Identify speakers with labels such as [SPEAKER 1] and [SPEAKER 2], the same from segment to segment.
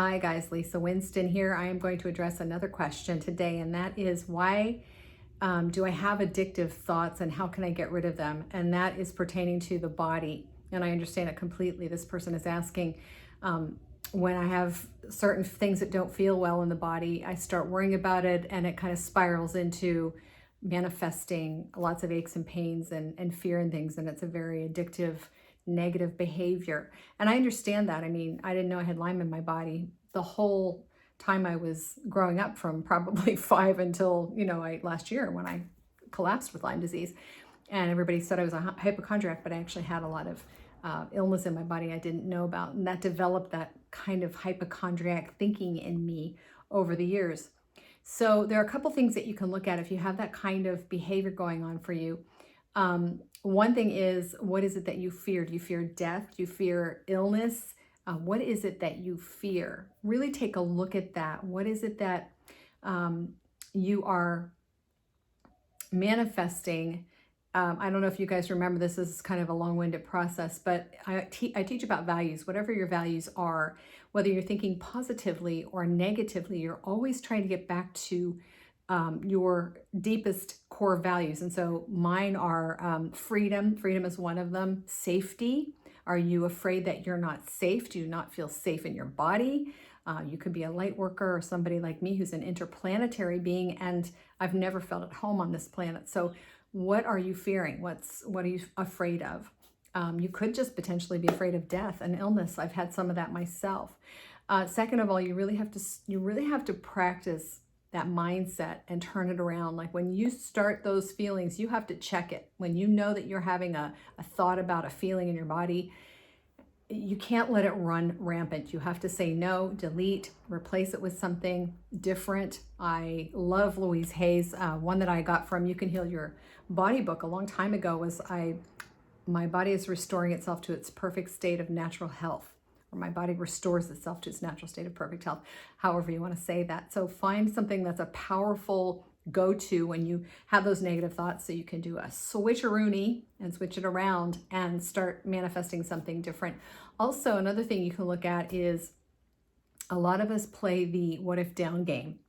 [SPEAKER 1] Hi guys, Lisa Winston here. I am going to address another question today, and that is why do I have addictive thoughts and how can I get rid of them? And that is pertaining to the body. And I understand it completely. This person is asking, when I have certain things that don't feel well in the body, I start worrying about it and it kind of spirals into manifesting lots of aches and pains and fear and things. And it's a very addictive, negative behavior. And I understand that. I mean, I didn't know I had Lyme in my body the whole time I was growing up, from probably 5 until, last year when I collapsed with Lyme disease. And everybody said I was a hypochondriac, but I actually had a lot of illness in my body I didn't know about. And that developed that kind of hypochondriac thinking in me over the years. So there are a couple things that you can look at if you have that kind of behavior going on for you. One thing is, what is it that you fear? Do you fear death? Do you fear illness? What is it that you fear? Really take a look at that. What is it that you are manifesting? I don't know if you guys remember, this is kind of a long-winded process, but I teach about values. Whatever your values are, whether you're thinking positively or negatively, you're always trying to get back to your deepest core values. And so mine are freedom. Freedom is one of them. Safety. Are you afraid that you're not safe? Do you not feel safe in your body? You could be a light worker or somebody like me who's an interplanetary being, and I've never felt at home on this planet. So what are you fearing? What are you afraid of? You could just potentially be afraid of death and illness. I've had some of that myself. Second of all, you really have to practice that mindset and turn it around. Like when you start those feelings, you have to check it. When you know that you're having a thought about a feeling in your body, you can't let it run rampant. You have to say no, delete, replace it with something different. I love Louise Hay's, one that I got from You Can Heal Your Body book a long time ago, was my body is restoring itself to its perfect state of natural health, or my body restores itself to its natural state of perfect health, however you want to say that. So find something that's a powerful go-to when you have those negative thoughts, so you can do a switcheroony and switch it around and start manifesting something different. Also, another thing you can look at is a lot of us play the what if down game.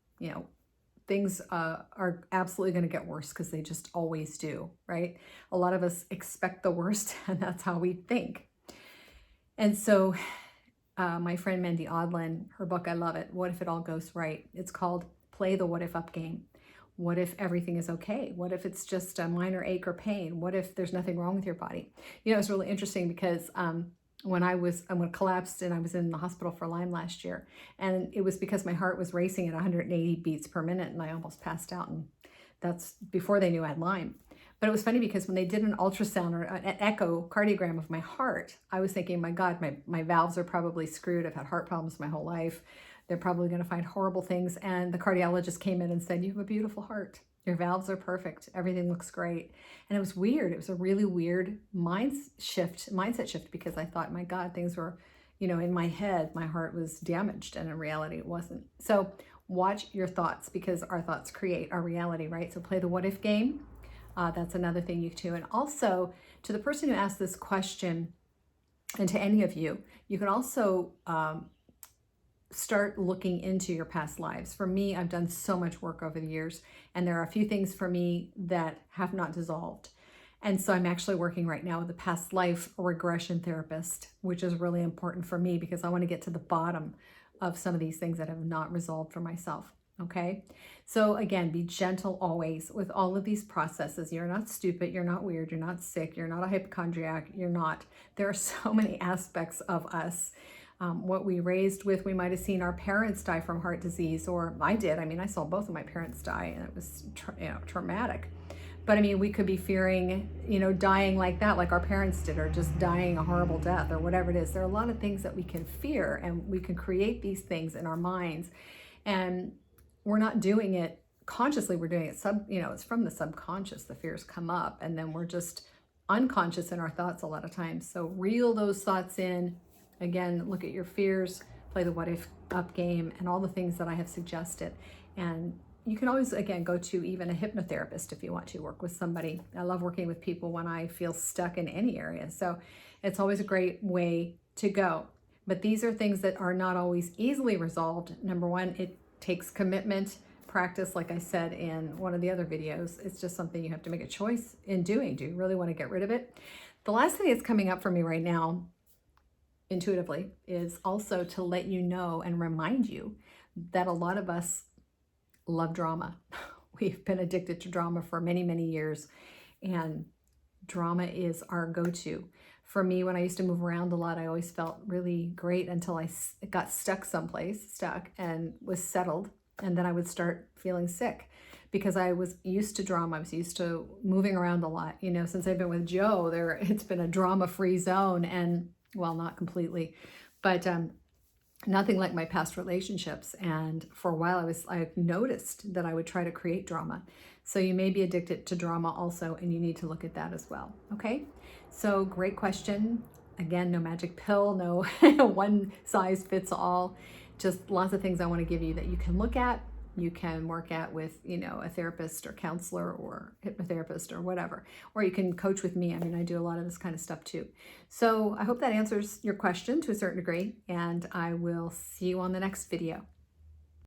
[SPEAKER 1] Things are absolutely going to get worse because they just always do, right? A lot of us expect the worst, and that's how we think. And so my friend Mandy Odlin, her book, I love it, What If It All Goes Right? It's called Play the What If Up Game. What if everything is okay? What if it's just a minor ache or pain? What if there's nothing wrong with your body? It's really interesting because when I collapsed and I was in the hospital for Lyme last year, and it was because my heart was racing at 180 beats per minute and I almost passed out, and that's before they knew I had Lyme. But it was funny because when they did an ultrasound or an echocardiogram of my heart, I was thinking, my God, my valves are probably screwed. I've had heart problems my whole life. They're probably going to find horrible things. And the cardiologist came in and said, you have a beautiful heart. Your valves are perfect. Everything looks great. And it was weird. It was a really weird mindset shift, because I thought, my God, things were, in my head, my heart was damaged, and in reality it wasn't. So watch your thoughts, because our thoughts create our reality, right? So play the what if game. That's another thing you do. And also, to the person who asked this question, and to any of you, you can also start looking into your past lives. For me, I've done so much work over the years, and there are a few things for me that have not dissolved. And so I'm actually working right now with a past life regression therapist, which is really important for me because I want to get to the bottom of some of these things that have not resolved for myself. Okay. So again, be gentle always with all of these processes. You're not stupid. You're not weird. You're not sick. You're not a hypochondriac. You're not. There are so many aspects of us. What we raised with, we might have seen our parents die from heart disease, or I did. I mean, I saw both of my parents die, and it was traumatic. But I mean, we could be fearing, dying like that, like our parents did, or just dying a horrible death, or whatever it is. There are a lot of things that we can fear, and we can create these things in our minds. And we're not doing it consciously. We're doing it it's from the subconscious. The fears come up, and then we're just unconscious in our thoughts a lot of times. So reel those thoughts in. Again, look at your fears, play the what if up game, and all the things that I have suggested. And you can always, again, go to even a hypnotherapist if you want to work with somebody. I love working with people when I feel stuck in any area. So it's always a great way to go. But these are things that are not always easily resolved. Number one, it takes commitment, practice, like I said in one of the other videos. It's just something you have to make a choice in doing. Do you really want to get rid of it? The last thing that's coming up for me right now, intuitively, is also to let you know and remind you that a lot of us love drama. We've been addicted to drama for many, many years, and drama is our go-to. For me, when I used to move around a lot, I always felt really great until I got stuck someplace, and was settled. And then I would start feeling sick because I was used to drama. I was used to moving around a lot. You know, since I've been with Joe, it's been a drama-free zone, and well, not completely, but nothing like my past relationships. And for a while, I noticed that I would try to create drama. So you may be addicted to drama also, and you need to look at that as well. Okay, so great question. Again, no magic pill, no one size fits all. Just lots of things I want to give you that you can look at, you can work at with, you know, a therapist or counselor or hypnotherapist or whatever, or you can coach with me. I mean, I do a lot of this kind of stuff too. So I hope that answers your question to a certain degree, and I will see you on the next video.